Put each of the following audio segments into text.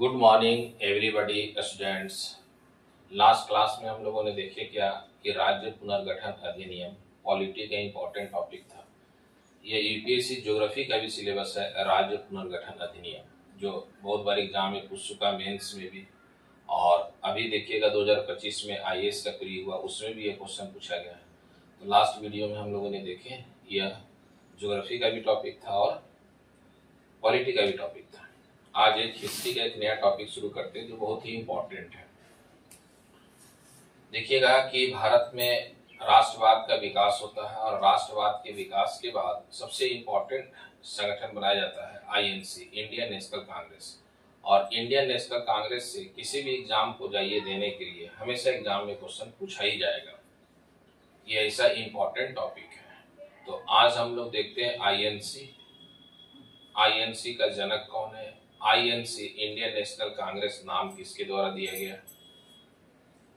Good morning everybody students. Last class में हम लोगों ने देखे क्या कि राज्य पुनर्गठन अधिनियम पॉलिटी का इम्पोर्टेंट टॉपिक था। ये यूपीएससी ज्योग्राफी का भी सिलेबस है, राज्य पुनर्गठन अधिनियम, जो बहुत बार एग्जाम में पूछ चुका, मेंस में भी। और अभी देखिएगा 2025 में आईएएस का प्री हुआ, उसमें भी ये क्वेश्चन पूछा गया है। तो लास्ट वीडियो में हम लोगों ने देखे यह ज्योग्राफी का भी टॉपिक था और पॉलिटी का भी टॉपिक था। आज एक हिस्ट्री का एक नया टॉपिक शुरू करते हैं जो बहुत ही इम्पोर्टेंट है। देखिएगा कि भारत में राष्ट्रवाद का विकास होता है और राष्ट्रवाद के विकास के बाद सबसे इम्पोर्टेंट संगठन बनाया जाता है आईएनसी, इंडियन नेशनल कांग्रेस। और इंडियन नेशनल कांग्रेस से किसी भी एग्जाम को जाइए देने के लिए हमेशा एग्जाम में क्वेश्चन पूछा ही जाएगा। ये ऐसा इम्पोर्टेंट टॉपिक है। तो आज हम लोग देखते हैं आईएनसी। आईएनसी का जनक कौन है? आईएनसी, इंडियन नेशनल कांग्रेस, नाम किसके द्वारा दिया गया?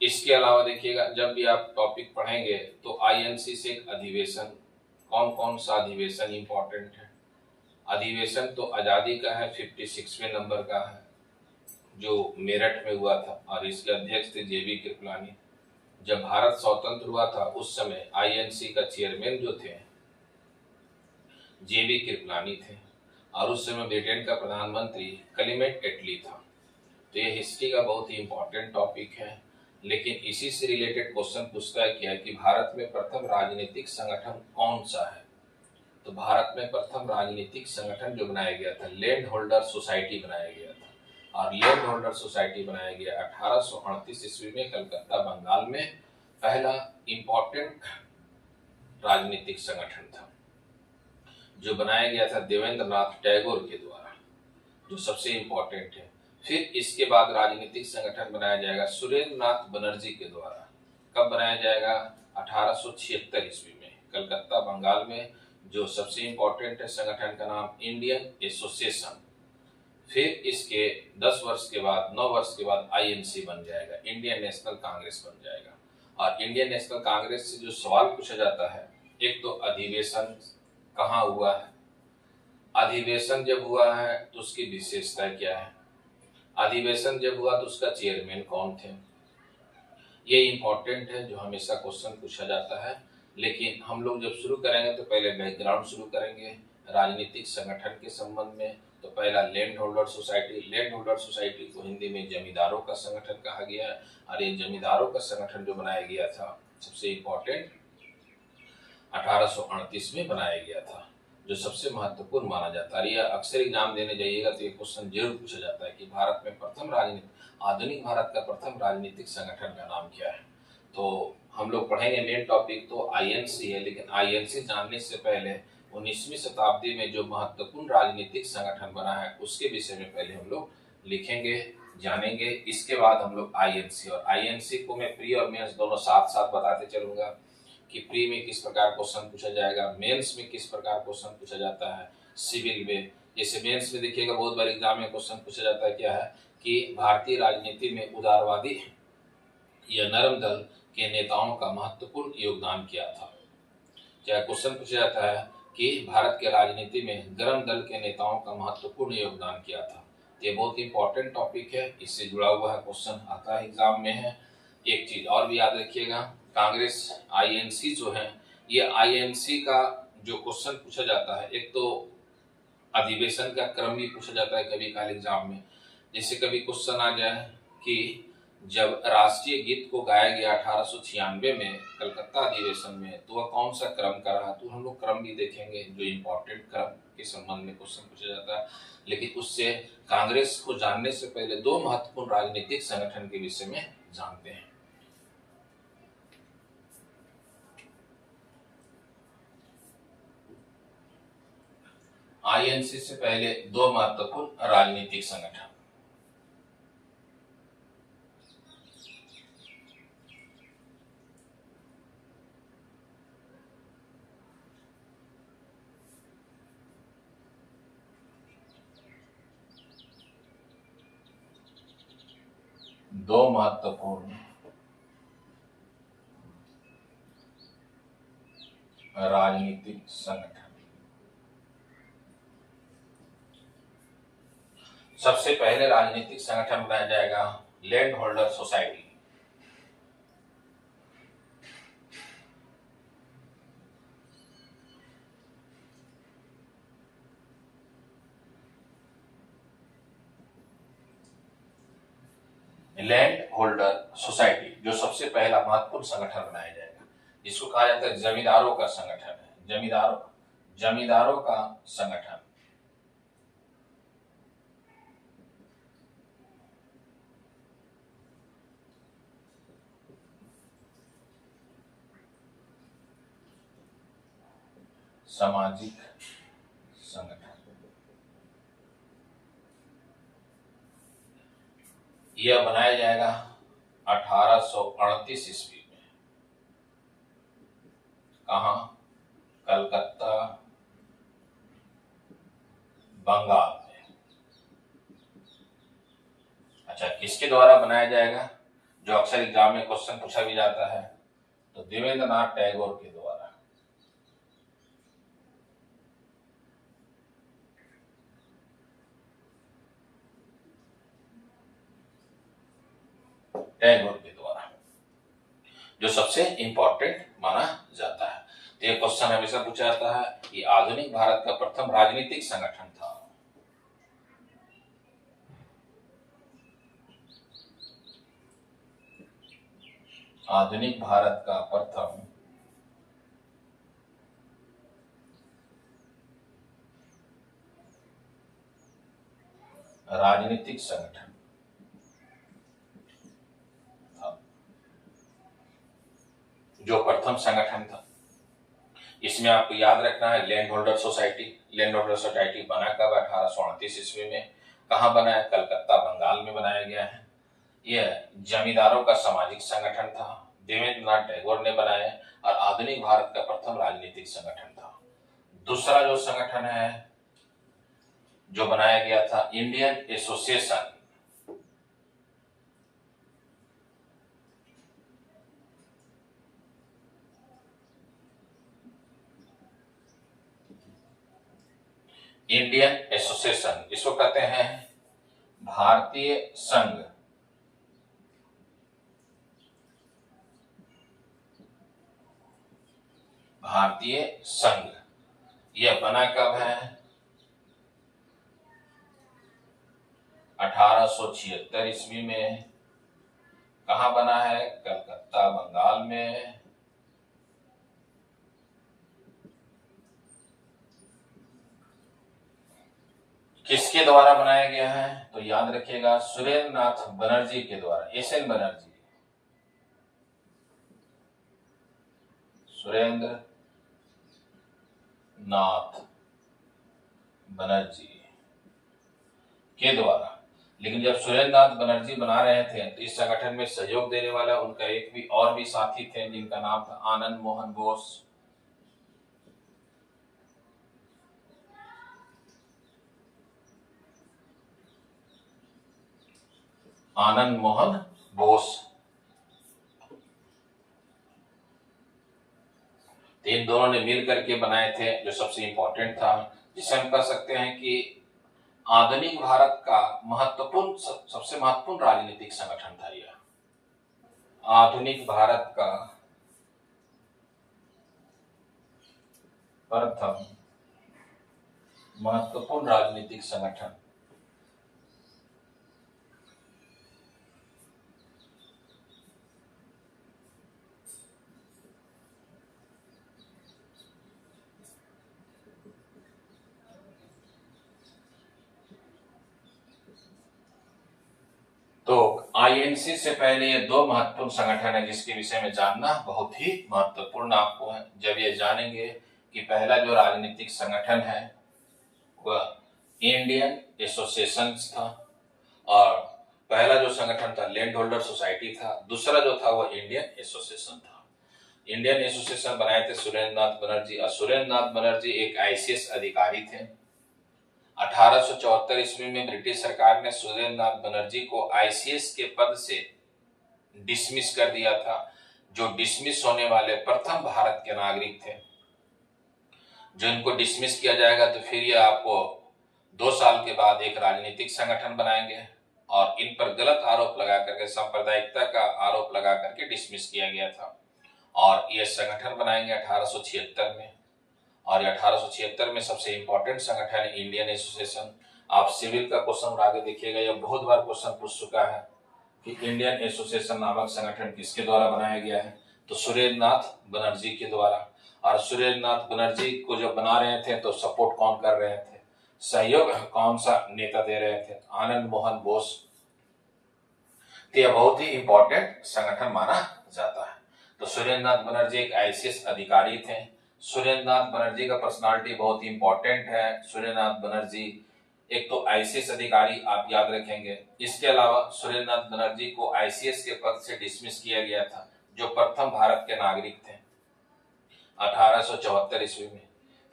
इसके अलावा देखिएगा जब भी आप टॉपिक पढ़ेंगे तो आईएनसी से एक अधिवेशन, कौन कौन सा अधिवेशन इंपॉर्टेंट है। अधिवेशन तो आजादी का है, 56वें नंबर का है, जो मेरठ में हुआ था और इसके अध्यक्ष थे जेबी कृपलानी। जब भारत स्वतंत्र हुआ था उस समय आईएनसी का चेयरमैन जो थे जेबी कृपलानी थे और उस समय ब्रिटेन का प्रधानमंत्री क्लेमेंट एटली था। तो ये हिस्ट्री का बहुत ही इंपॉर्टेंट टॉपिक है। लेकिन इसी से रिलेटेड क्वेश्चन पूछता है क्या कि भारत में प्रथम राजनीतिक संगठन कौन सा है। तो भारत में प्रथम राजनीतिक संगठन जो बनाया गया था, लैंड होल्डर सोसाइटी बनाया गया था। और लैंड होल्डर सोसाइटी बनाया गया 1838 ईस्वी में कलकत्ता, बंगाल में। पहला इंपॉर्टेंट राजनीतिक संगठन था जो बनाया गया था देवेंद्र नाथ टैगोर के द्वारा, जो सबसे इंपॉर्टेंट है। फिर इसके बाद राजनीतिक संगठन बनाया जाएगा सुरेंद्र नाथ बनर्जी के द्वारा। कब बनाया जाएगा? 1876 ईस्वी में, कलकत्ता, बंगाल में। जो सबसे इंपॉर्टेंट है संगठन का नाम इंडियन एसोसिएशन। फिर इसके 10 वर्ष के बाद, 9 वर्ष के बाद आईएनसी बन जाएगा, इंडियन नेशनल कांग्रेस बन जाएगा। और इंडियन नेशनल कांग्रेस से जो सवाल पूछा जाता है, एक तो अधिवेशन कहाँ हुआ है, अधिवेशन जब हुआ है तो उसकी विशेषता क्या है, अधिवेशन जब हुआ तो उसका चेयरमैन कौन थे। ये इंपॉर्टेंट है, जो हमेशा क्वेश्चन पूछा जाता है। लेकिन हम लोग जब शुरू करेंगे तो पहले बैकग्राउंड शुरू करेंगे राजनीतिक संगठन के संबंध में। तो पहला land holder society. Land holder society को हिंदी में जमींदारों का संगठन कहा गया है। और ये जमींदारों का संगठन जो बनाया गया था, सबसे इंपॉर्टेंट 1838 में बनाया गया था, जो सबसे महत्वपूर्ण माना जाता है। यह अक्सर एग्जाम देने जाइएगा तो ये क्वेश्चन जरूर पूछा जाता है कि भारत में प्रथम आधुनिक भारत का प्रथम राजनीतिक संगठन का नाम क्या है। तो हम लोग पढ़ेंगे मेन टॉपिक तो आईएनसी है। लेकिन आईएनसी जानने से पहले 19वीं शताब्दी में जो महत्वपूर्ण राजनीतिक संगठन बना है उसके विषय में पहले हम लोग लिखेंगे, जानेंगे। इसके बाद हम लोग आईएनसी, और आईएनसी को मैं प्री और मेंस दोनों साथ साथ बताते चलूंगा कि प्री में किस प्रकार क्वेश्चन पूछा जाएगा, मेंस में किस प्रकार क्वेश्चन पूछा जाता है, सिविल में। जैसे मेंस में देखिएगा बहुत बार एग्जाम में क्वेश्चन पूछा जाता है क्या है कि भारतीय राजनीति में उदारवादी या नरम दल के नेताओं का महत्वपूर्ण योगदान क्या था। चाहे क्वेश्चन पूछा जाता है कि भारत के राजनीति में गरम दल के नेताओं का महत्वपूर्ण योगदान क्या था। ये बहुत इंपॉर्टेंट टॉपिक है, इससे जुड़ा हुआ है, क्वेश्चन आता है एग्जाम में है। एक चीज और भी याद रखिएगा, कांग्रेस आईएनसी जो है, ये आईएनसी का जो क्वेश्चन पूछा जाता है, एक तो अधिवेशन का क्रम भी पूछा जाता है कभी काल एग्जाम में। जैसे कभी क्वेश्चन आ जाए कि जब राष्ट्रीय गीत को गाया गया 1896 में कलकत्ता अधिवेशन में, तो वह कौन सा क्रम का रहा। तो हम लोग क्रम भी देखेंगे, जो इम्पोर्टेंट क्रम के संबंध में क्वेश्चन पूछा जाता है। लेकिन उससे कांग्रेस को जानने से पहले दो महत्वपूर्ण राजनीतिक संगठन के विषय में जानते हैं। आईएनसी से पहले दो महत्वपूर्ण राजनीतिक संगठन। दो महत्वपूर्ण राजनीतिक संगठन। सबसे पहले राजनीतिक संगठन बनाया जाएगा land holder society. Land holder society जो सबसे पहला महत्वपूर्ण संगठन बनाया जाएगा, जिसको कहा जाता है जमींदारों का संगठन है। जमींदारों का संगठन। सामाजिक संगठन। यह बनाया जाएगा 1838 ईस्वी में। कहा? कलकत्ता, बंगाल में। अच्छा, किसके द्वारा बनाया जाएगा? जो अक्सर एग्जाम में क्वेश्चन पूछा भी जाता है, तो देवेंद्रनाथ टैगोर के द्वारा। टैगोर के द्वारा, जो सबसे इंपॉर्टेंट माना जाता है। तो ये क्वेश्चन हमेशा पूछा जाता है कि आधुनिक भारत का प्रथम राजनीतिक संगठन था। आधुनिक भारत का प्रथम राजनीतिक संगठन था। जो प्रथम संगठन था, इसमें आपको याद रखना है land holder society. Land holder society बना कब? 1838 ईस्वी में। कहां बना है? कलकत्ता, बंगाल में बनाया गया है। यह जमींदारों का सामाजिक संगठन था, देवेंद्रनाथ टैगोर ने बनाया और आधुनिक भारत का प्रथम राजनीतिक संगठन था। दूसरा जो संगठन है जो बनाया गया था, इंडियन एसोसिएशन। इंडियन एसोसिएशन, इसको कहते हैं भारतीय संघ। भारतीय संघ यह बना कब है? 1876 ईस्वी में। कहां बना है? कलकत्ता, बंगाल में। किसके द्वारा बनाया गया है? तो याद रखिएगा सुरेंद्र नाथ बनर्जी के द्वारा। एस.एन. बनर्जी, सुरेंद्र नाथ बनर्जी के द्वारा। लेकिन जब सुरेंद्र नाथ बनर्जी बना रहे थे तो इस संगठन में सहयोग देने वाला उनका एक भी और भी साथी थे, जिनका नाम था आनंद मोहन बोस। आनंद मोहन बोस। इन दोनों ने मिल करके बनाए थे, जो सबसे इंपॉर्टेंट था, जिसे हम कह सकते हैं कि आधुनिक भारत का महत्वपूर्ण सबसे महत्वपूर्ण राजनीतिक संगठन था यह। आधुनिक भारत का प्रथम महत्वपूर्ण राजनीतिक संगठन। तो आईएनसी से पहले ये दो महत्वपूर्ण संगठन है जिसके विषय में जानना बहुत ही महत्वपूर्ण आपको है। जब ये जानेंगे कि पहला जो राजनीतिक संगठन है वह इंडियन एसोसिएशन था, और पहला जो संगठन था लैंड होल्डर सोसाइटी था, दूसरा जो था वह इंडियन एसोसिएशन था। इंडियन एसोसिएशन बनाए थे सुरेंद्र नाथ बनर्जी, और सुरेंद्र नाथ बनर्जी एक आईसीएस अधिकारी थे। 1874 ईस्वी में ब्रिटिश सरकार ने सुरेंद्र नाथ बनर्जी को आईसीएस के पद से डिसमिस कर दिया था, जो डिसमिस होने वाले प्रथम भारत के नागरिक थे। जो इनको डिसमिस किया जाएगा तो फिर ये आपको 2 साल के बाद एक राजनीतिक संगठन बनाएंगे और इन पर गलत आरोप लगा करके, सांप्रदायिकता का आरोप लगा करके डिसमिस किया गया था। और यह संगठन बनाएंगे 1876 में, और 1876 में सबसे इंपॉर्टेंट संगठन है इंडियन एसोसिएशन। आप सिविल का क्वेश्चन आगे देखिएगा, यह बहुत बार क्वेश्चन पूछ चुका है कि इंडियन एसोसिएशन नामक संगठन किसके द्वारा बनाया गया है, तो सुरेंद्र नाथ बनर्जी के द्वारा। और सुरेंद्र नाथ बनर्जी को जब बना रहे थे तो सपोर्ट कौन कर रहे थे, सहयोग कौन सा नेता दे रहे थे, आनंद मोहन बोस। तो यह बहुत ही इंपॉर्टेंट संगठन माना जाता है। तो सुरेंद्र नाथ बनर्जी एक आईसीएस अधिकारी थे। सुरेंद्र नाथ बनर्जी का पर्सनालिटी बहुत ही इंपॉर्टेंट है। सुरेंद्र नाथ बनर्जी एक तो आईसीएस अधिकारी, आप याद रखेंगे। इसके अलावा सुरेंद्र नाथ बनर्जी को आईसीएस के पद से डिसमिस किया गया था, जो प्रथम भारत के नागरिक थे 1874 ईस्वी में।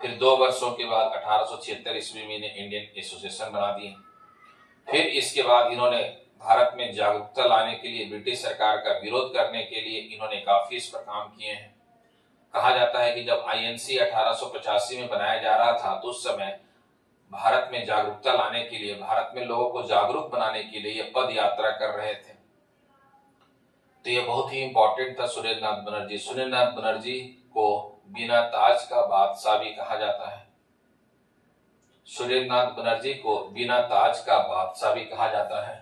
फिर 2 वर्षों के बाद 1876 ईस्वी में इन्हें इंडियन एसोसिएशन बना दिए। फिर इसके बाद इन्होंने भारत में जागरूकता लाने के लिए, ब्रिटिश सरकार का विरोध करने के लिए इन्होंने काफी इस पर काम किए हैं। कहा जाता है कि जब आईएनसी 1885 में बनाया जा रहा था तो उस समय भारत में जागरूकता लाने के लिए, भारत में लोगों को जागरूक बनाने के लिए ये पद यात्रा कर रहे थे। तो ये बहुत ही इंपॉर्टेंट था सुरेंद्र नाथ बनर्जी। सुरेंद्र नाथ बनर्जी को बिना ताज का बादशाह भी कहा जाता है। सुरेंद्र नाथ बनर्जी को बिना ताज का बादशाह भी कहा जाता है।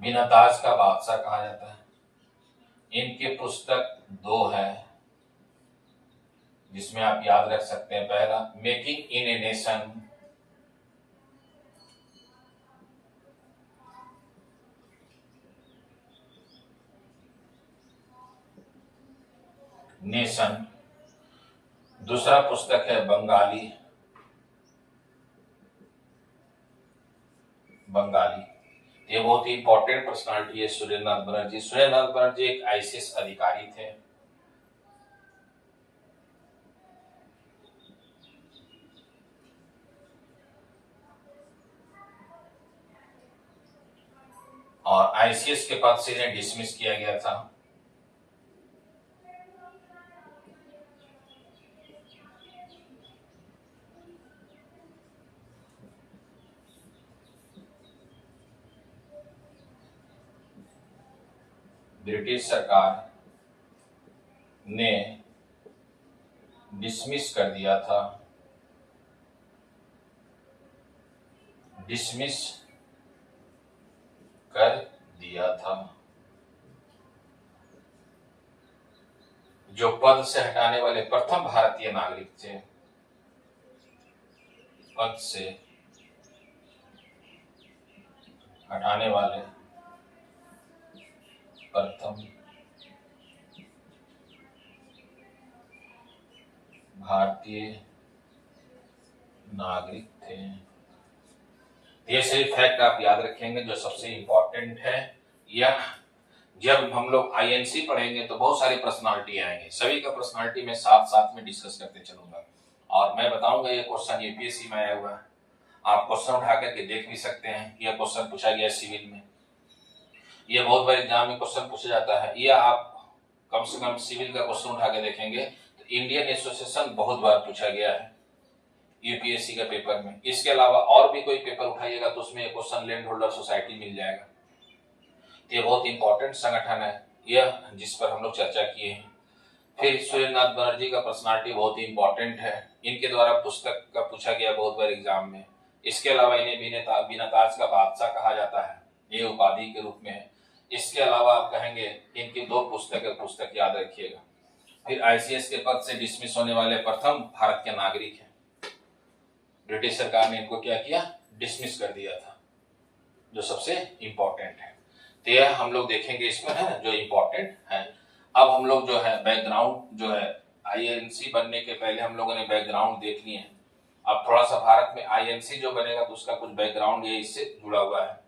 बिना ताज का बादशाह कहा जाता है। इनकी पुस्तक 2 है जिसमें आप याद रख सकते हैं। पहला, making in a nation, nation. दूसरा पुस्तक है बंगाली, बंगाली। ये बहुत ही इंपॉर्टेंट पर्सनालिटी है सुरेंद्र नाथ बनर्जी। सुरेंद्र नाथ बनर्जी एक आईसीएस अधिकारी थे। और आईसीएस के पद से इन्हें डिसमिस किया गया था। ब्रिटिश सरकार ने डिसमिस कर दिया था, डिसमिस कर दिया था। जो पद से हटाने वाले प्रथम भारतीय नागरिक थे, पद से हटाने वाले प्रथम भारतीय नागरिक थे। ये सही फैक्ट आप याद रखेंगे जो सबसे इंपॉर्टेंट है। या जब हम लोग आईएनसी पढ़ेंगे तो बहुत सारी पर्सनालिटी आएंगे, सभी का पर्सनालिटी में साथ साथ में डिस्कस करते चलूंगा। और मैं बताऊंगा ये क्वेश्चन यूपीएससी में आया हुआ है, आप क्वेश्चन उठा करके देख भी सकते हैं। यह क्वेश्चन पूछा गया सिविल में, ये बहुत बार एग्जाम में क्वेश्चन पूछा जाता है। या आप कम से कम सिविल का क्वेश्चन उठा के देखेंगे तो इंडियन एसोसिएशन बहुत बार पूछा गया है यूपीएससी का पेपर में। इसके अलावा और भी कोई पेपर उठाइएगा तो उसमें क्वेश्चन लैंड होल्डर सोसाइटी मिल जाएगा। ये बहुत इंपॉर्टेंट संगठन है यह, जिस पर हम लोग चर्चा किए हैं। फिर सुरेंद्र नाथ बनर्जी का पर्सनालिटी बहुत ही इंपॉर्टेंट है। इनके द्वारा पुस्तक का पूछा गया बहुत बार एग्जाम में। इसके अलावा इन्हें बिना ताज का बादशाह कहा जाता है, ये उपाधि के रूप में है। इसके अलावा आप कहेंगे इनकी 2 पुस्तक याद रखिएगा। फिर आईसीएस के पद से डिसमिस होने वाले प्रथम भारत के नागरिक हैं। ब्रिटिश सरकार ने इनको क्या किया, डिसमिस कर दिया था, जो सबसे इंपॉर्टेंट है। तो यह हम लोग देखेंगे इसमें है जो इंपॉर्टेंट है। अब हम लोग जो है बैकग्राउंड जो है आईएनसी बनने के पहले हम लोगों ने बैकग्राउंड देख लिए हैं। अब थोड़ा सा भारत में आईएनसी जो बनेगा तो उसका कुछ बैकग्राउंड ये इससे जुड़ा हुआ है।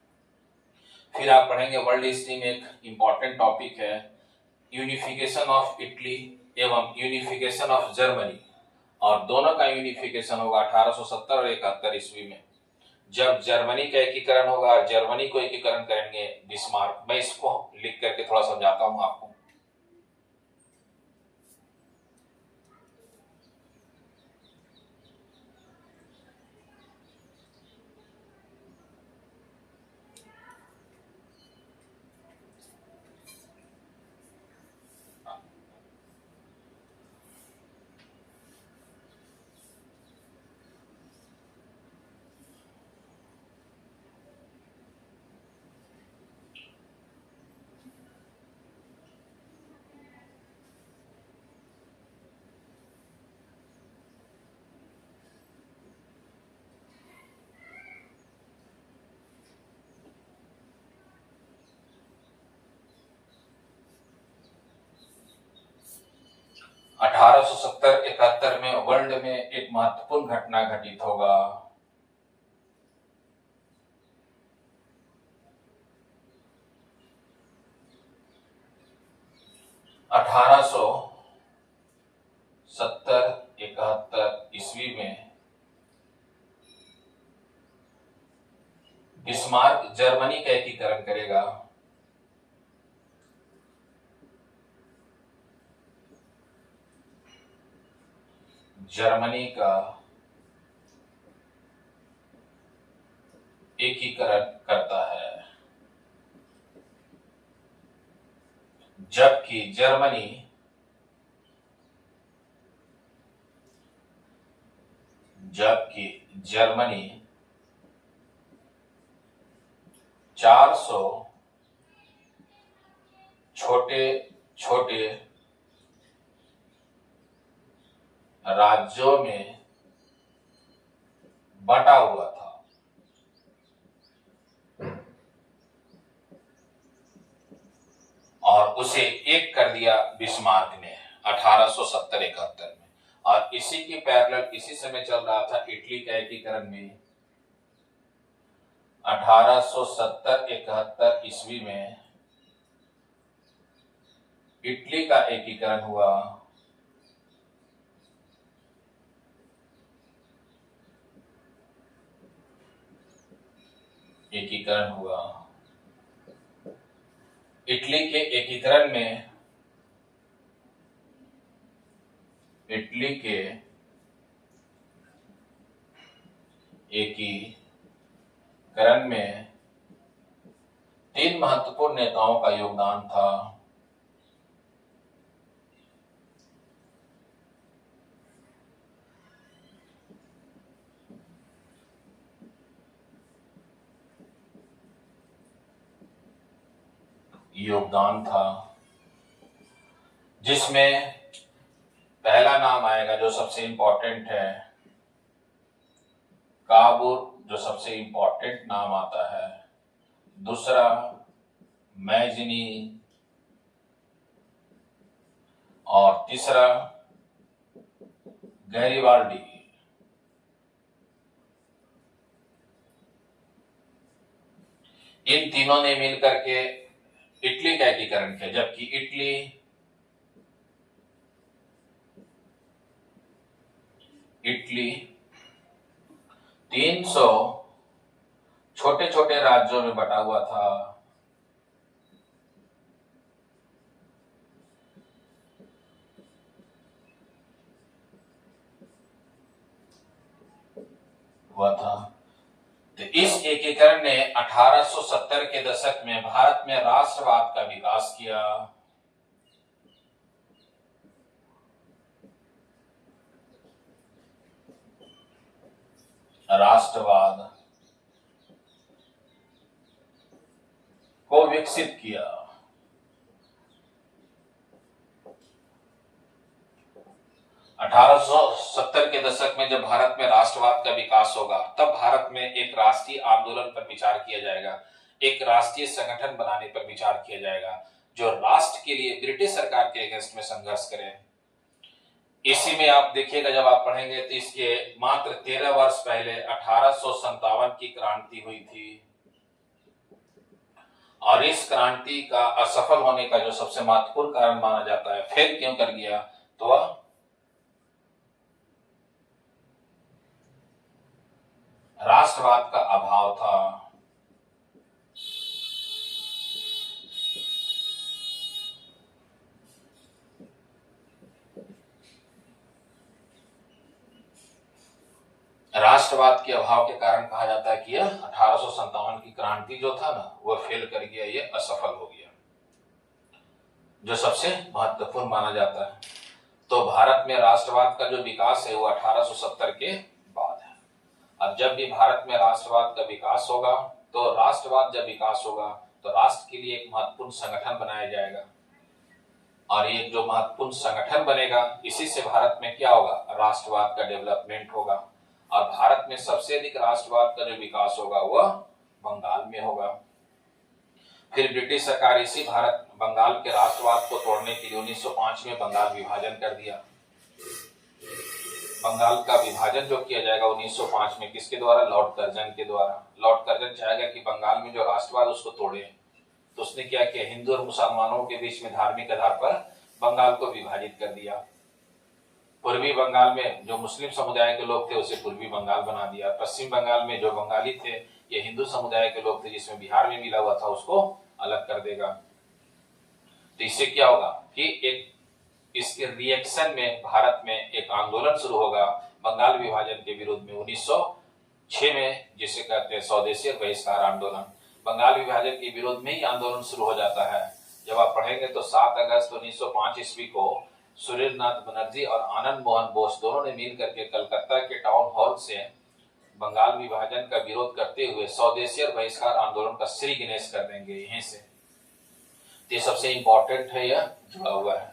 फिर आप पढ़ेंगे वर्ल्ड हिस्ट्री में एक इंपॉर्टेंट टॉपिक है यूनिफिकेशन ऑफ इटली एवं यूनिफिकेशन ऑफ जर्मनी और दोनों का यूनिफिकेशन होगा 1870 और 71 ईस्वी में, जब जर्मनी का एकीकरण होगा और जर्मनी को एकीकरण करेंगे बिस्मार्क। मैं इसको लिख करके थोड़ा समझाता हूं आपको। अठारह सौ सत्तर 71 में वर्ल्ड में एक महत्वपूर्ण घटना घटित होगा। अठारह सौ सत्तर 71 ईस्वी में बिस्मार्क जर्मनी का एकीकरण करेगा। जर्मनी का एकीकरण करता है, जबकि जर्मनी 400 छोटे छोटे राज्यों में बटा हुआ था। और उसे एक कर दिया बिस्मार्क ने 1870-71 में। और इसी की पैरेलल इसी समय चल रहा था इटली का एकीकरण में। 1870-71 ईस्वी में इटली का एकीकरण हुआ। इटली के एकीकरण में तीन महत्वपूर्ण नेताओं का योगदान था। जिसमें पहला नाम आएगा जो सबसे इंपॉर्टेंट है, काबुर, जो सबसे इंपॉर्टेंट नाम आता है। दूसरा मैजिनी और तीसरा गैरिबाल्डी। इन तीनों ने मिलकर के इटली का एकीकरण किया, जबकि इटली 300 छोटे छोटे राज्यों में बटा हुआ था। तो इस एकीकरण ने 1870 के दशक में भारत में राष्ट्रवाद का विकास किया। राष्ट्रवाद को विकसित किया। 1870 के दशक में जब भारत में राष्ट्रवाद का विकास होगा, तब भारत में एक राष्ट्रीय आंदोलन पर विचार किया जाएगा, एक राष्ट्रीय संगठन बनाने पर विचार किया जाएगा, जो राष्ट्र के लिए ब्रिटिश सरकार के अगेंस्ट में संघर्ष करे। इसी में आप देखिएगा, जब आप पढ़ेंगे तो इसके मात्र 13 वर्ष पहले 1857 की क्रांति हुई थी। और इस क्रांति का असफल होने का जो सबसे महत्वपूर्ण कारण माना जाता है, फेल क्यों कर गया, तो वह राष्ट्रवाद का अभाव था। राष्ट्रवाद के अभाव के कारण कहा जाता है कि यह 1857 की क्रांति जो था ना, वह फेल कर गया, ये असफल हो गया, जो सबसे महत्वपूर्ण माना जाता है। तो भारत में राष्ट्रवाद का जो विकास है वो 1870 के बाद है। अब जब भी भारत में राष्ट्रवाद का विकास होगा, तो राष्ट्रवाद जब विकास होगा तो राष्ट्र के लिए एक महत्वपूर्ण संगठन बनाया जाएगा, और ये जो महत्वपूर्ण संगठन बनेगा, इसी से भारत में क्या होगा, राष्ट्रवाद का डेवलपमेंट होगा। और भारत में सबसे अधिक राष्ट्रवाद का जो विकास होगा वह बंगाल में होगा। फिर ब्रिटिश सरकार इसी बंगाल के राष्ट्रवाद को तोड़ने के लिए 1905 में बंगाल विभाजन कर दिया। बंगाल का विभाजन जो किया जाएगा 1905 में, किसके द्वारा, लॉर्ड कर्जन के द्वारा। लॉर्ड कर्जन चाहेगा कि बंगाल में जो राष्ट्रवाद उसको तोड़े, तो उसने क्या किया, हिंदू और मुसलमानों के बीच में धार्मिक आधार पर बंगाल को विभाजित कर दिया। पूर्वी बंगाल में जो मुस्लिम समुदाय के लोग थे उसे पूर्वी बंगाल बना दिया। पश्चिम बंगाल में जो बंगाली थे, ये हिंदू समुदाय के लोग थे, जिसमें बिहार में मिला हुआ था, उसको अलग कर देगा। तो इससे क्या होगा कि एक इसके रिएक्शन में भारत में एक आंदोलन शुरू होगा बंगाल विभाजन के विरुद्ध में 1906 में, जिसे कहते हैं स्वदेशी बहिष्कार आंदोलन। बंगाल विभाजन के विरोध में ही आंदोलन शुरू हो जाता है। जब आप पढ़ेंगे तो 7 अगस्त 1905 ईस्वी को सुरेंद्रनाथ बनर्जी और आनंद मोहन बोस दोनों ने मिल करके कलकत्ता के टाउन हॉल से बंगाल विभाजन का विरोध करते हुए स्वदेशी बहिष्कार आंदोलन का श्री गणेश कर देंगे यहीं से। तो ये सबसे इंपॉर्टेंट है, यह जुड़ा हुआ है।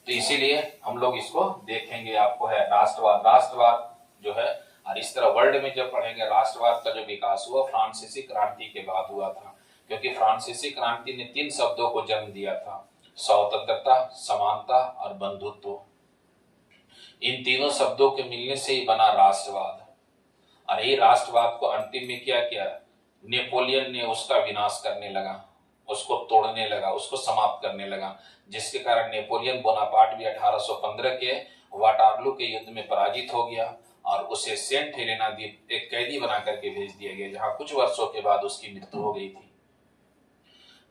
तो इसीलिए हम लोग इसको देखेंगे। आपको है राष्ट्रवाद, राष्ट्रवाद जो है, और इस तरह वर्ल्ड में जब पढ़ेंगे, राष्ट्रवाद का जो विकास हुआ फ्रांसीसी क्रांति के बाद हुआ था, क्योंकि फ्रांसीसी क्रांति ने 3 शब्दों को जन्म दिया था, स्वतंत्रता, समानता और बंधुत्व। इन तीनों शब्दों के मिलने से ही बना राष्ट्रवाद। और यही राष्ट्रवाद को अंतिम में क्या किया, नेपोलियन ने उसका विनाश करने लगा, उसको तोड़ने लगा, उसको समाप्त करने लगा, जिसके कारण नेपोलियन बोनापार्ट भी 1815 के वाटरलू के युद्ध में पराजित हो गया और उसे सेंट हेलेना द्वीप एक कैदी बना करके भेज दिया गया, जहां कुछ वर्षों के बाद उसकी मृत्यु हो गई थी।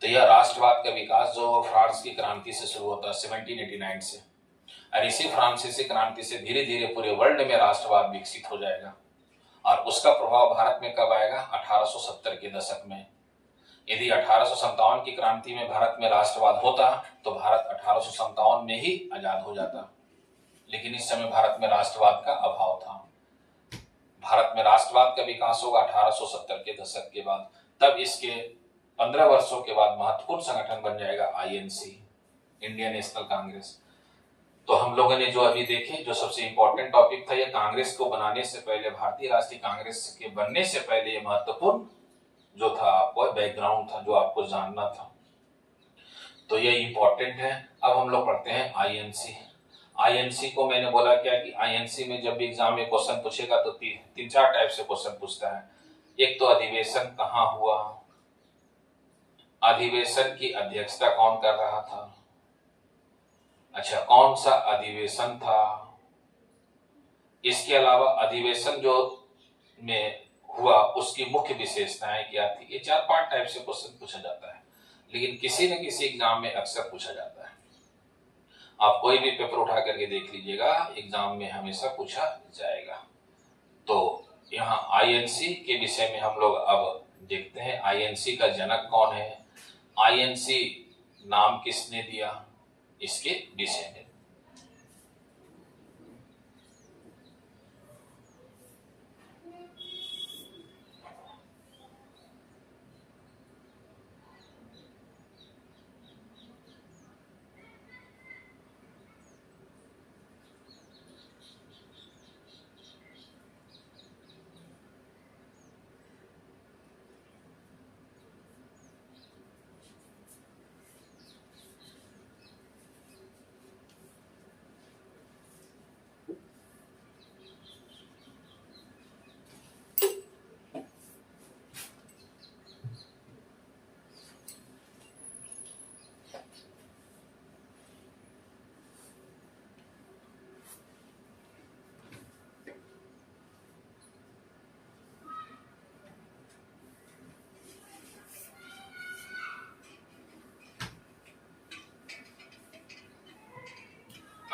तो यह राष्ट्रवाद का विकास जो फ्रांस की क्रांति से शुरू होता है 1789 से, और इसी फ्रांसीसी क्रांति से धीरे धीरे पूरे वर्ल्ड में राष्ट्रवाद विकसित हो जाएगा। और उसका प्रभाव भारत में कब आएगा, 1870 के दशक में। यदि 1857 की क्रांति में भारत में राष्ट्रवाद होता तो भारत 1857 में ही आजाद हो जाता, लेकिन इस समय भारत में राष्ट्रवाद का अभाव था। भारत में राष्ट्रवाद का विकास होगा 1870 के दशक के बाद। तब इसके 15 वर्षों के बाद महत्वपूर्ण संगठन बन जाएगा आईएनसी, इंडियन नेशनल कांग्रेस। तो हम लोगों ने जो अभी देखे, जो सबसे इंपॉर्टेंट टॉपिक था, ये कांग्रेस को बनाने से पहले, भारतीय राष्ट्रीय कांग्रेस के बनने से पहले ये महत्वपूर्ण जो था, आपको बैकग्राउंड था जो आपको जानना था। तो ये इंपॉर्टेंट है। अब हम लोग पढ़ते हैं आईएनसी। आईएनसी को मैंने बोला क्या कि आईएनसी में जब भी एग्जाम में क्वेश्चन पूछेगा तो 3-4 टाइप से क्वेश्चन पूछता है। एक तो अधिवेशन कहाँ हुआ, अधिवेशन की अध्यक्षता कौन कर रहा था, अच्छा कौन सा अधिवेशन था, इसके अलावा अधिवेशन जो में हुआ उसकी मुख्य विशेषताएं क्या थी। ये 4-5 टाइप से क्वेश्चन पूछा जाता है, लेकिन किसी न किसी एग्जाम में अक्सर पूछा जाता है। आप कोई भी पेपर उठा करके देख लीजिएगा, एग्जाम में हमेशा पूछा जाएगा। तो यहाँ आईएनसी के विषय में हम लोग अब देखते हैं, आईएनसी का जनक कौन है, आईएनसी नाम किसने दिया, इसके विषय में।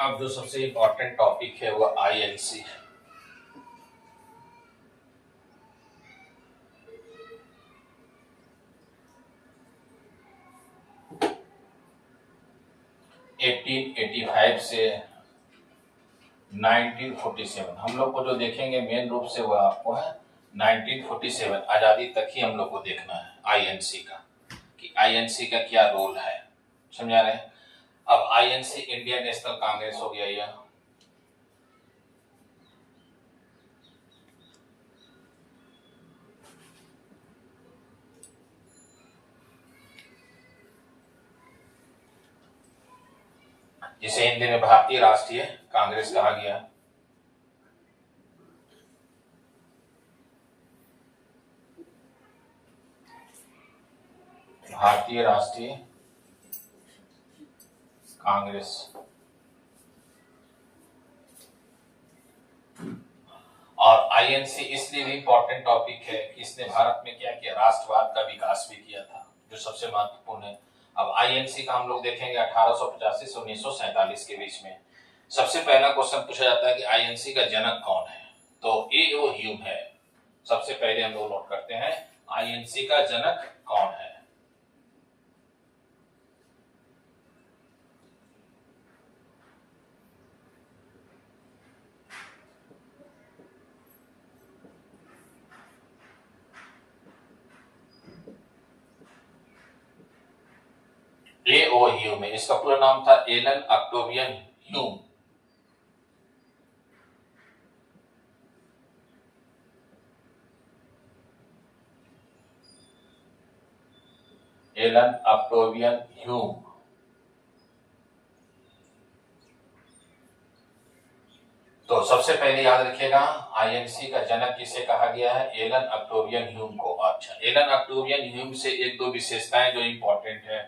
अब जो सबसे इम्पोर्टेंट टॉपिक है वो आईएनसी है। (1885) से 1947 हम लोग को जो देखेंगे मेन रूप से वो आपको है 1947 आजादी तक ही हम लोग को देखना है आईएनसी का, कि आईएनसी का क्या रोल है, समझा रहे हैं। अब आईएनसी इंडियन नेशनल कांग्रेस हो गया यह, जिसे हिंदी में भारतीय राष्ट्रीय कांग्रेस कहा गया। भारतीय राष्ट्रीय कांग्रेस। और आईएनसी इसलिए भी इंपॉर्टेंट टॉपिक है कि इसने भारत में क्या किया, राष्ट्रवाद का विकास भी किया था, जो सबसे महत्वपूर्ण है। अब आईएनसी का हम लोग देखेंगे 1885 से 1947 के बीच में। सबसे पहला क्वेश्चन पूछा जाता है कि आईएनसी का जनक कौन है, तो ए.ओ. ह्यूम है। सबसे पहले हम लोग नोट करते हैं आईएनसी का जनक कौन है। ए.ओ. ह्यूम है, इसका पूरा नाम था Allan Octavian Hume. Allan Octavian Hume. तो सबसे पहले याद रखिएगा आईएनसी का जनक किसे कहा गया है, एलन ऑक्टेवियन ह्यूम को। अच्छा, एलन ऑक्टेवियन ह्यूम से एक दो विशेषताएं जो इंपॉर्टेंट है।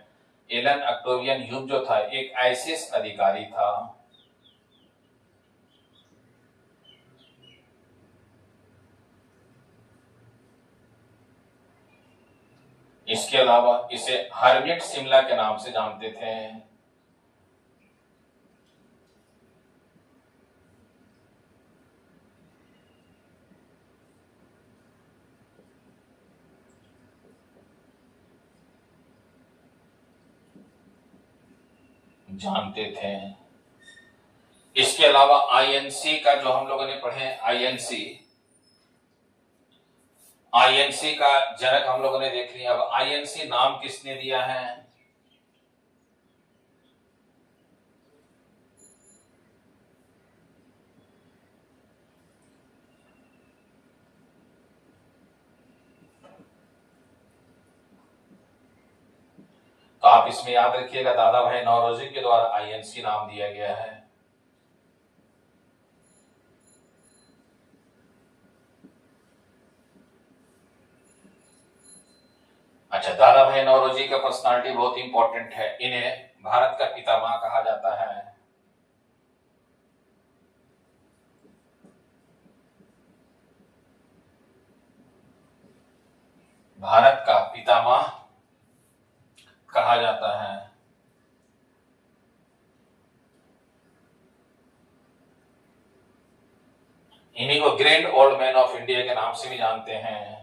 एलन ऑक्टेवियन ह्यूम जो था एक आईसीएस अधिकारी था। इसके अलावा इसे हरमिट शिमला के नाम से जानते थे। जानते थे। इसके अलावा आईएनसी का जो हम लोगों ने पढ़े, आईएनसी का जनक हम लोगों ने देख लिया। अब आईएनसी नाम किसने दिया है, तो आप इसमें याद रखिएगा दादा भाई नौरोजी के द्वारा आईएनसी नाम दिया गया है। अच्छा, दादा भाई नौरोजी का पर्सनालिटी बहुत इंपॉर्टेंट है। इन्हें भारत का पितामह कहा जाता है। भारत का पितामह कहा जाता है। इन्हीं को grand old man of India के नाम से भी जानते हैं।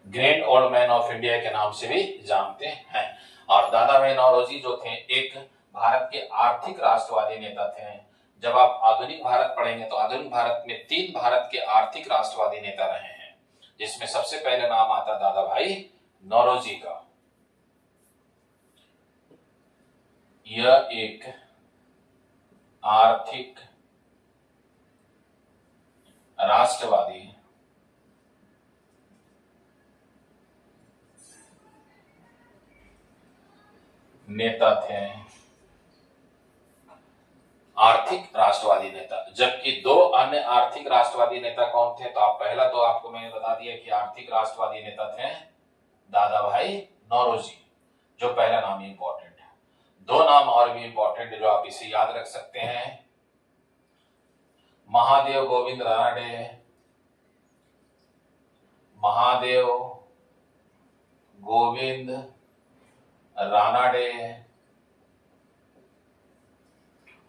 Grand old man of India के नाम से भी जानते हैं। और दादा भाई नौरोजी जो थे एक भारत के आर्थिक राष्ट्रवादी नेता थे। जब आप आधुनिक भारत पढ़ेंगे तो आधुनिक भारत में 3 भारत के आर्थिक राष्ट्रवादी नेता रहे हैं, जिसमें सबसे पहले नाम आता दादा भाई नौरोजी का। यह एक आर्थिक राष्ट्रवादी नेता थे। आर्थिक राष्ट्रवादी नेता। जबकि 2 अन्य आर्थिक राष्ट्रवादी नेता कौन थे, तो आप पहला तो आपको मैंने बता दिया कि आर्थिक राष्ट्रवादी नेता थे दादा भाई नौरोजी, जो पहला नाम इंपॉर्टेंट है। 2 नाम और भी इंपॉर्टेंट है जो आप इसे याद रख सकते हैं। महादेव गोविंद रानडे, महादेव गोविंद रानडे।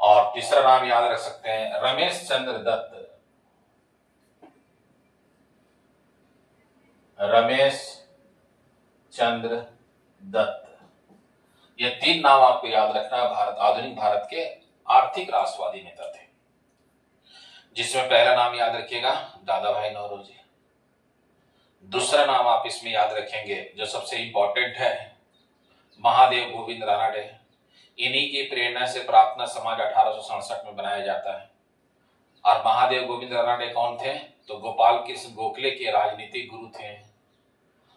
और तीसरा नाम याद रख सकते हैं रमेश चंद्र दत्त, रमेश चंद्र दत्त। ये तीन नाम आपको याद रखना है। आधुनिक भारत के आर्थिक राष्ट्रवादी नेता थे, जिसमें पहला नाम याद रखिएगा दादा भाई नौरोजी। दूसरा नाम आप इसमें याद रखेंगे जो सबसे इंपॉर्टेंट है, महादेव गोविंद रानडे। इन्हीं की प्रेरणा से प्रार्थना समाज 1867 में बनाया जाता है। और महादेव गोविंद रानडे कौन थे? तो गोपाल कृष्ण गोखले के राजनीतिक गुरु थे।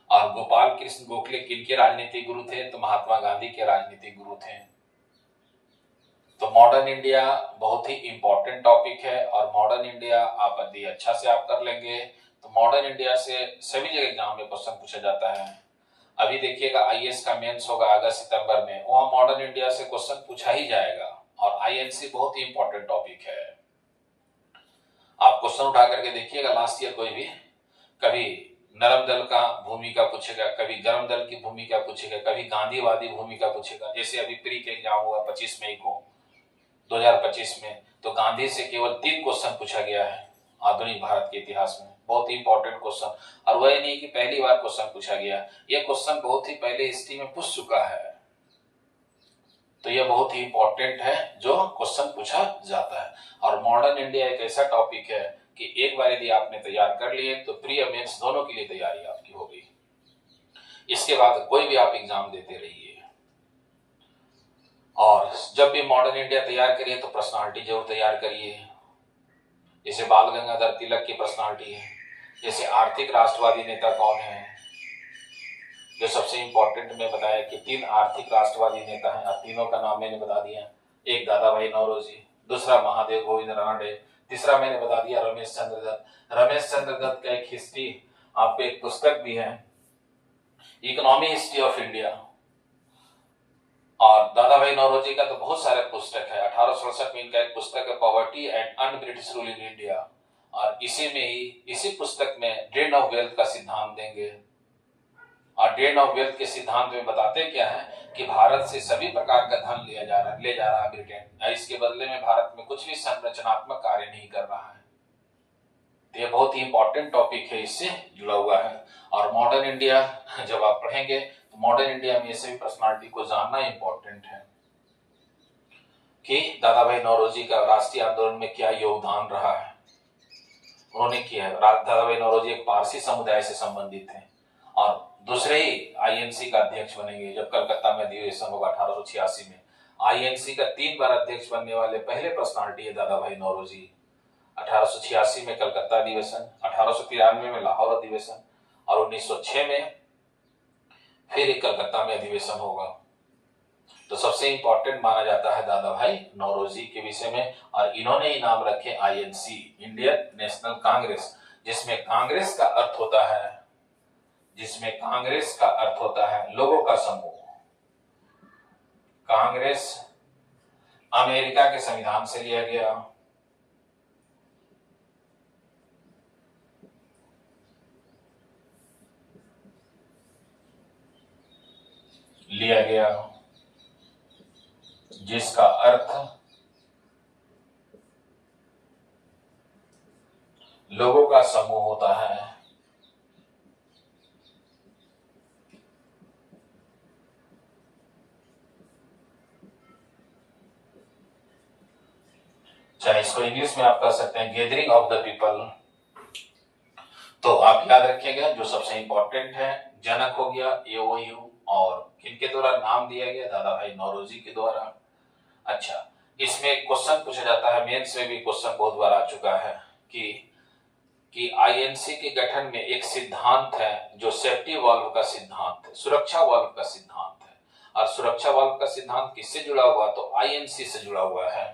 और गोपाल कृष्ण गोखले किनके राजनीतिक गुरु थे? तो महात्मा गांधी के राजनीतिक गुरु थे। तो मॉडर्न इंडिया बहुत ही इंपॉर्टेंट टॉपिक है, और मॉडर्न इंडिया आप यदि अच्छा से आप कर लेंगे तो मॉडर्न इंडिया से सभी जगह एग्जाम में क्वेश्चन पूछा जाता है। अभी देखिएगा आईएएस का मेंस होगा अगस्त सितंबर में, वहां मॉडर्न इंडिया से क्वेश्चन पूछा ही जाएगा। और आईएनसी बहुत ही इंपॉर्टेंट टॉपिक है। आप क्वेश्चन उठा करके देखिएगा लास्ट ईयर कोई भी, कभी नरम दल का भूमिका पूछेगा, कभी गर्म दल की भूमिका पूछेगा, कभी गांधीवादी भूमिका पूछेगा। जैसे अभी प्री के एग्जाम हुआ 25 मई को 2025 में, तो गांधी से केवल 3 क्वेश्चन पूछा गया है आधुनिक भारत के इतिहास में। बहुत ही इंपॉर्टेंट क्वेश्चन, और वह नहीं कि पहली बार क्वेश्चन पूछा गया, यह क्वेश्चन बहुत ही पहले हिस्ट्री में पूछ चुका है। तो यह बहुत ही इंपॉर्टेंट है जो क्वेश्चन पूछा जाता है। और मॉडर्न इंडिया एक ऐसा टॉपिक है कि एक बार यदि आपने तैयार कर लिए तो प्री और मेंस दोनों के लिए तैयारी आपकी हो गई। इसके बाद कोई भी आप एग्जाम देते रहिए। और जब भी मॉडर्न इंडिया तैयार करिए तो पर्सनालिटी जरूर तैयार करिए। जैसे बाल गंगाधर तिलक की पर्सनालिटी है, जैसे आर्थिक राष्ट्रवादी नेता कौन है, जो सबसे इंपॉर्टेंट में बताया कि 3 आर्थिक राष्ट्रवादी नेता हैं, और तीनों का नाम मैंने बता दिया। एक दादा भाई नौरोजी, दूसरा महादेव गोविंद रानडे, तीसरा मैंने बता दिया रमेश चंद्र दत्त। रमेश चंद्र दत्त का एक हिस्ट्री आपको एक पुस्तक भी है, इकोनॉमी हिस्ट्री ऑफ इंडिया। और दादा भाई नौरोजी का तो बहुत सारे पुस्तक है। 1867 में इनका एक पुस्तक है poverty and un British rule in India, और इसी में ही इसी पुस्तक में ड्रेन ऑफ वेल्थ का सिद्धांत देंगे। और ड्रेन ऑफ वेल्थ के सिद्धांत में बताते क्या है कि भारत से सभी प्रकार का धन ले जा रहा है ब्रिटेन, इसके बदले में भारत में कुछ भी संरचनात्मक कार्य नहीं कर रहा है। तो ये बहुत ही इंपॉर्टेंट टॉपिक है, इससे जुड़ा हुआ है। और मॉडर्न इंडिया जब आप पढ़ेंगे तो मॉडर्न इंडिया में ऐसे भी पर्सनालिटी को जानना इंपॉर्टेंट है कि दादा भाई नौरोजी का राष्ट्रीय आंदोलन में क्या योगदान रहा है, उन्होंने किया है। दादा भाई नौरोजी एक पारसी समुदाय से संबंधित थे, और दूसरे ही आईएनसी का अध्यक्ष बनेंगे जब कलकत्ता में अधिवेशन होगा 1886 में। आईएनसी का 3 बार अध्यक्ष बनने वाले पहले पर्सनालिटी है दादा भाई नौरोजी। 1886 में कलकत्ता अधिवेशन, 1893 में लाहौर अधिवेशन, और 1906 में फिर एक कलकत्ता में अधिवेशन होगा। तो सबसे इंपॉर्टेंट माना जाता है दादा भाई नौरोजी के विषय में। और इन्होंने ही नाम रखे आईएनसी, इंडियन नेशनल कांग्रेस, जिसमें कांग्रेस का अर्थ होता है, जिसमें कांग्रेस का अर्थ होता है लोगों का समूह। कांग्रेस अमेरिका के संविधान से लिया गया जिसका अर्थ लोगों का समूह होता है। चाहे इसको इंग्लिश में आप कर सकते हैं गैदरिंग ऑफ द पीपल। तो आप याद रखिएगा जो सबसे इंपॉर्टेंट है, जनक हो गया एओयू, और किनके द्वारा नाम दिया गया? दादा भाई नौरोजी के द्वारा। अच्छा, इसमें क्वेश्चन पूछा जाता है, मेंस में भी क्वेश्चन बहुत बार आ चुका है कि आईएनसी के गठन में एक सिद्धांत है जो सेफ्टी वाल्व का सिद्धांत है, सुरक्षा वाल्व का सिद्धांत है। और सुरक्षा वाल्व का सिद्धांत किससे जुड़ा हुआ? तो आईएनसी से जुड़ा हुआ है।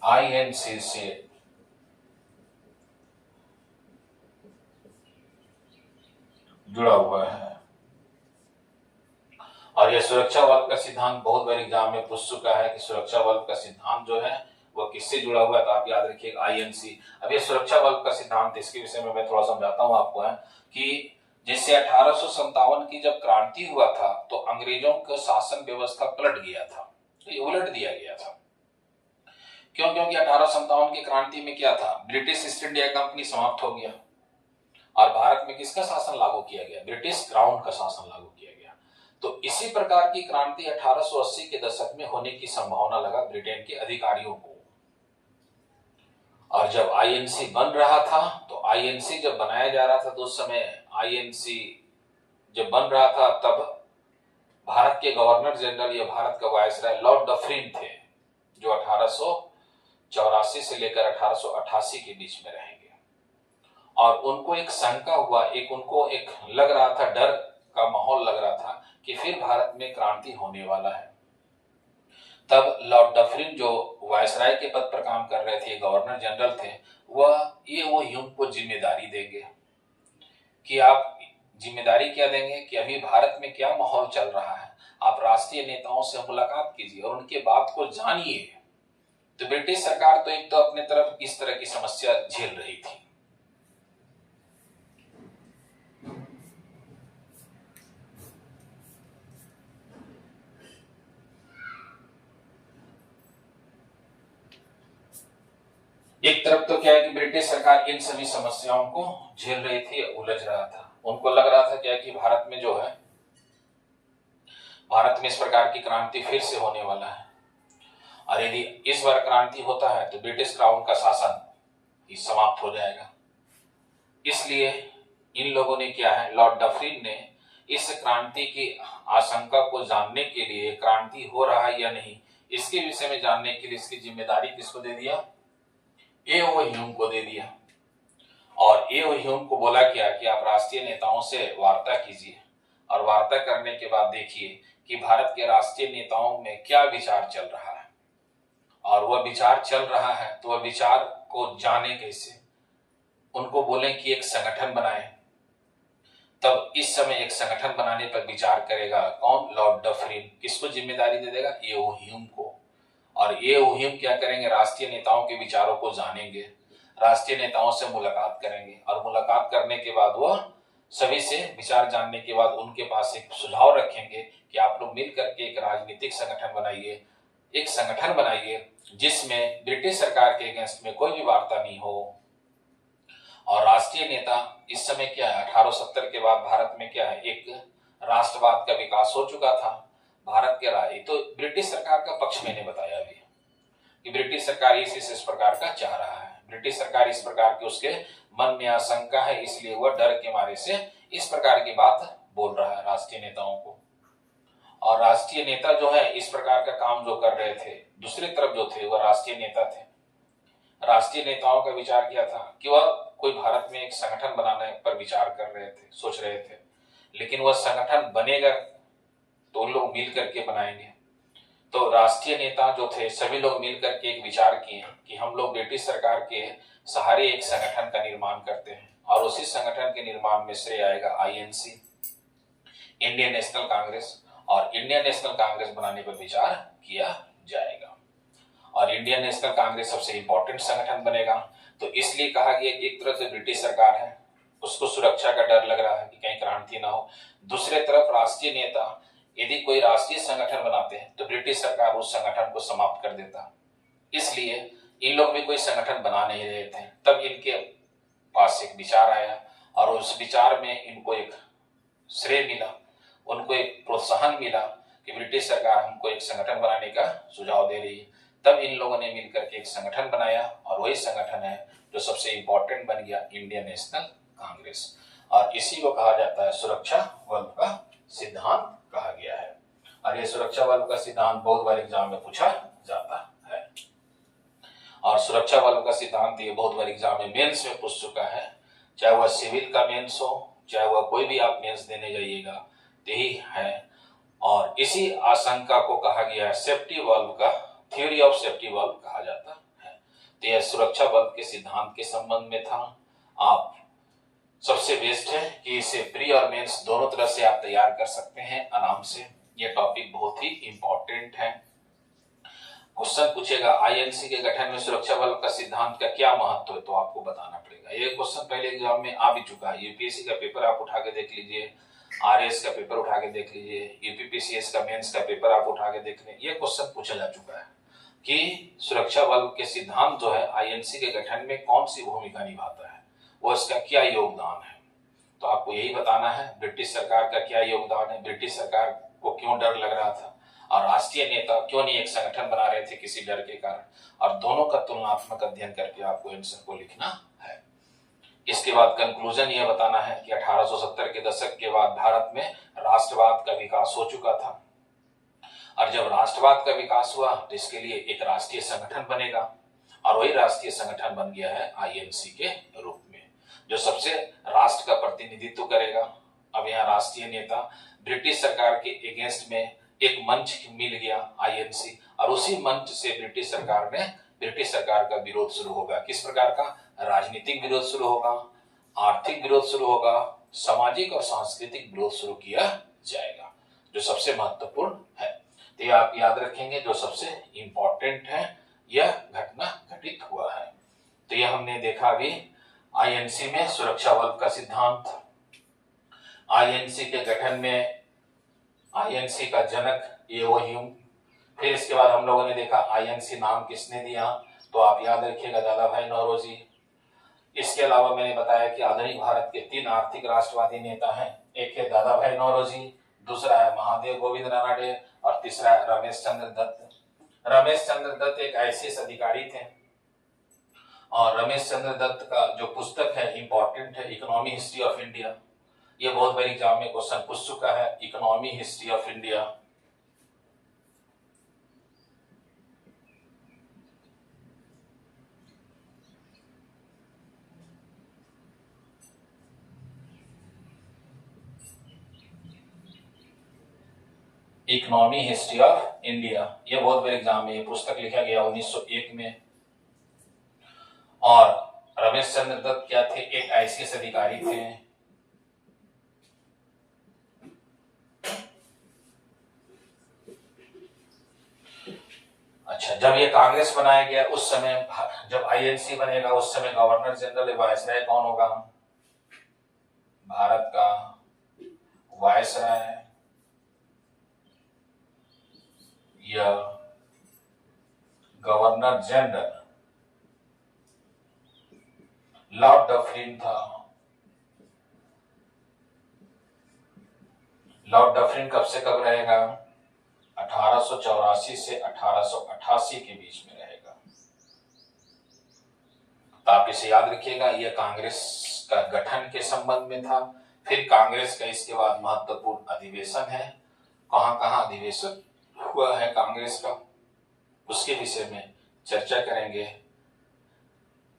आईएनसी से जुड़ा हुआ है। और यह सुरक्षा वाल्व का सिद्धांत बहुत बार एग्जाम में पूछ चुका है कि सुरक्षा वाल्व का सिद्धांत जो है वो किससे जुड़ा हुआ है, तो आप याद रखिएगा आईएनसी। अब ये सुरक्षा वाल्व का सिद्धांत, इसके विषय में मैं थोड़ा समझाता हूं आपको है कि जैसे 1857 की जब क्रांति हुआ था तो अंग्रेजों का शासन व्यवस्था पलट गया था, तो ये उलट दिया गया था। क्यों? क्योंकि 1857 की क्रांति में क्या था, ब्रिटिश ईस्ट इंडिया कंपनी समाप्त हो गया और भारत में किसका शासन लागू किया गया, ब्रिटिश क्राउन का शासन लागू किया गया। तो इसी प्रकार की क्रांति 1880 के दशक में होने की संभावना लगा ब्रिटेन के अधिकारियों को। और जब आईएनसी बन रहा था, तो आईएनसी जब बनाया जा रहा था तो उस समय आईएनसी जब बन रहा था तब भारत के गवर्नर जनरल या भारत का वायसराय लॉर्ड डफरिन थे, जो 1884 से लेकर 1888 के बीच में रहेंगे। और उनको एक शंका हुआ, उनको एक लग रहा था, डर का माहौल लग रहा था कि फिर भारत में क्रांति होने वाला है। तब लॉर्ड डफरिन जो वायसराय के पद पर काम कर रहे थे, गवर्नर जनरल थे, वो ह्यूम को जिम्मेदारी देंगे कि आप जिम्मेदारी क्या देंगे कि अभी भारत में क्या माहौल चल रहा है, आप राष्ट्रीय नेताओं से मुलाकात कीजिए और उनके बात को जानिए। तो ब्रिटिश सरकार तो एक तो अपने तरफ इस तरह की समस्या झेल रही थी। एक तरफ तो क्या है कि ब्रिटिश सरकार इन सभी समस्याओं को झेल रही थी, उलझ रहा था। उनको लग रहा था क्या कि भारत में जो है, भारत में इस प्रकार की क्रांति फिर से होने वाला है और यदि इस बार क्रांति होता है तो ब्रिटिश क्राउन का शासन ही समाप्त हो जाएगा। इसलिए इन लोगों ने क्या है, लॉर्ड डफरिन ने इस क्रांति की आशंका को जानने के लिए, क्रांति हो रहा है या नहीं इसके विषय में जानने के लिए इसकी जिम्मेदारी किसको दे दिया, ए.ओ. ह्यूम को दे दिया। और ए.ओ. ह्यूम को बोला क्या कि आप राष्ट्रीय नेताओं से वार्ता कीजिए और वार्ता करने के बाद देखिए कि भारत के राष्ट्रीय नेताओं में क्या विचार चल रहा है, और वह विचार चल रहा है तो वह विचार को जाने कैसे। उनको बोले कि एक संगठन बनाए। तब इस समय एक संगठन बनाने पर विचार करेगा कौन, लॉर्ड डफरिन। किसको जिम्मेदारी दे देगा, ए.ओ. ह्यूम को। और ए.ओ. ह्यूम क्या करेंगे, राष्ट्रीय नेताओं के विचारों को जानेंगे, राष्ट्रीय नेताओं से मुलाकात करेंगे और मुलाकात करने के बाद वह सभी से विचार जानने के बाद उनके पास एक सुझाव रखेंगे कि आप लोग मिल करके एक राजनीतिक संगठन बनाइए, एक संगठन बनाइए जिसमें ब्रिटिश सरकार के अगेंस्ट में कोई भी वार्ता नहीं हो। और राष्ट्रीय नेता इस समय क्या है, 1870 के बाद भारत में क्या है, एक राष्ट्रवाद का विकास हो चुका था। भारत के राय तो ब्रिटिश सरकार का पक्ष मैंने बताया अभी कि ब्रिटिश सरकार इस प्रकार का चाह रहा है, ब्रिटिश सरकार इस प्रकार की उसके मन में आशंका है, इसलिए वह डर के मारे से इस प्रकार की बात बोल रहा है राष्ट्रीय नेताओं को। और राष्ट्रीय नेता जो है इस प्रकार का काम जो कर रहे थे, दूसरी तरफ जो थे वह राष्ट्रीय नेता थे। राष्ट्रीय नेताओं का विचार क्या था कि वह कोई भारत में एक संगठन बनाने पर विचार कर रहे थे, सोच रहे थे, लेकिन वह संगठन बनेगा तो उन लोग मिल करके बनाएंगे। तो राष्ट्रीय नेता जो थे सभी लोग मिल करके एक विचार किए कि हम लोग ब्रिटिश सरकार के सहारे एक संगठन का निर्माण करते हैं और उसी संगठन के निर्माण में श्रेय आएगा आईएनसी, इंडियन नेशनल कांग्रेस। और इंडियन नेशनल कांग्रेस बनाने पर विचार किया जाएगा और इंडियन नेशनल कांग्रेस सबसे इंपॉर्टेंट संगठन बनेगा। तो इसलिए कहा गया कि एक तरफ से ब्रिटिश सरकार है, उसको सुरक्षा का डर लग रहा है कि कहीं क्रांति ना हो, दूसरे तरफ राष्ट्रीय नेता यदि कोई राष्ट्रीय संगठन बनाते हैं तो ब्रिटिश सरकार उस संगठन को समाप्त कर देता। इसलिए इन लोग भी कोई संगठन बना नहीं रहे थे। तब इनके पास एक विचार आया और उस विचार में इनको एक श्रेय मिला, उनको एक प्रोत्साहन मिला कि ब्रिटिश सरकार हमको एक संगठन बनाने का सुझाव दे रही है। तब इन लोगों ने मिलकर के एक संगठन बनाया और वही संगठन है जो सबसे इंपॉर्टेंट बन गया, इंडियन नेशनल कांग्रेस। और इसी को कहा जाता है सुरक्षा वाल्व का सिद्धांत कहा गया है। और ये सुरक्षा वाल्व का सिद्धांत बहुत बार एग्जाम में पूछा जाता है और सुरक्षा वाल्व का सिद्धांत ये बहुत बार एग्जाम में मेंस में पूछ चुका है, चाहे वह सिविल का मेंस हो, चाहे वह कोई भी आप मेंस देने जाइएगा, यही है। और इसी आशंका को कहा गया है सेफ्टी वाल्व का, थ्योरी ऑफ सेफ्टी वाल्व कहा जाता है। तो यह सुरक्षा बल के सिद्धांत के संबंध में था। आप सबसे बेस्ट है कि इसे प्री और मेंस दोनों तरह से आप तैयार कर सकते हैं आराम से। यह टॉपिक बहुत ही इंपॉर्टेंट है। क्वेश्चन पूछेगा आईएनसी के गठन में सुरक्षा बल का सिद्धांत का क्या महत्व है, तो आपको बताना पड़ेगा। ये क्वेश्चन पहले एग्जाम में आ भी चुका है। यूपीएससी का पेपर आप उठा के देख लीजिए, आरएस का पेपर उठा के देख लीजिए, यूपीपीसीएस का मेंस का पेपर आप उठा के देख लें। ये क्वेश्चन पूछा जा चुका है कि सुरक्षा बल के सिद्धांत जो है आईएनसी के गठन में कौन सी भूमिका निभाता है, वो इसका क्या योगदान है। तो आपको यही बताना है ब्रिटिश सरकार का क्या योगदान है, ब्रिटिश सरकार को क्यों डर लग रहा था और राष्ट्रीय नेता क्यों नहीं एक संगठन बना रहे थे किसी डर के कारण, और दोनों का तुलनात्मक अध्ययन करके आपको आंसर को लिखना है। इसके बाद कंक्लूजन यह बताना है कि 1870 के दशक के बाद भारत में राष्ट्रवाद का विकास हो चुका था, और जब राष्ट्रवाद का विकास हुआ तो इसके लिए एक राष्ट्रीय संगठन बनेगा, और वही राष्ट्रीय संगठन बन गया है आईएनसी के रूप में, जो सबसे राष्ट्र का प्रतिनिधित्व करेगा। अब यहाँ राष्ट्रीय नेता ब्रिटिश सरकार के अगेंस्ट में एक मंच मिल गया आईएनसी, और उसी मंच से ब्रिटिश सरकार का विरोध शुरू होगा। किस प्रकार का? राजनीतिक विरोध शुरू होगा, आर्थिक विरोध शुरू होगा, सामाजिक और सांस्कृतिक विरोध शुरू किया जाएगा, जो सबसे महत्वपूर्ण है। तो ये आप याद रखेंगे, जो सबसे इंपॉर्टेंट है यह घटना घटित हुआ है। तो यह हमने देखा अभी आईएनसी में सुरक्षा बल का सिद्धांत, आईएनसी के गठन में आईएनसी का जनक एओ ह्यूम। फिर इसके बाद हम लोगों ने देखा आईएनसी नाम किसने दिया, तो आप याद रखिएगा दादा भाई नौरोजी। इसके अलावा मैंने बताया कि आधुनिक भारत के 3 आर्थिक राष्ट्रवादी नेता हैं। एक है दादा भाई नौरोजी, दूसरा है महादेव गोविंद रानडे, और तीसरा है रमेश चंद्र दत्त। रमेश चंद्र दत्त एक आईसीएस अधिकारी थे, और रमेश चंद्र दत्त का जो पुस्तक है इंपॉर्टेंट है, इकोनॉमी हिस्ट्री ऑफ इंडिया। ये बहुत बार एग्जाम में क्वेश्चन पूछ चुका है, economy history of India. Economy history of India, ये बहुत बार एग्जाम में ये पुस्तक लिखा गया 1901 में। और रमेश चंद्र दत्त क्या थे? एक आईसीएस अधिकारी थे। अच्छा, जब ये कांग्रेस बनाया गया उस समय, जब आईएनसी बनेगा उस समय गवर्नर जनरल वायसराय कौन होगा? भारत का वायसराय या गवर्नर जनरल लॉर्ड डफरिन था। लॉर्ड डफरिन कब से कब रहेगा? 1884 से 1888 के बीच में रहेगा। तो आप इसे याद रखिएगा, यह कांग्रेस का गठन के संबंध में था। फिर कांग्रेस का इसके बाद महत्वपूर्ण अधिवेशन है। कहां कहां अधिवेशन हुआ है कांग्रेस का, उसके विषय में चर्चा करेंगे।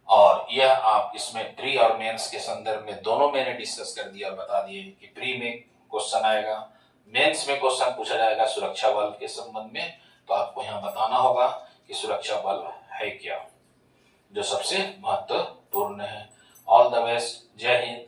और यह आप इसमें प्री और मेंस के संदर्भ में दोनों मैंने डिस्कस कर दिया और बता दिए कि प्री में क्वेश्चन आएगा, मेंस में क्वेश्चन पूछा जाएगा सुरक्षा बल के संबंध में। तो आपको यहाँ बताना होगा कि सुरक्षा बल है क्या, जो सबसे महत्वपूर्ण है। ऑल द बेस्ट, जय हिंद।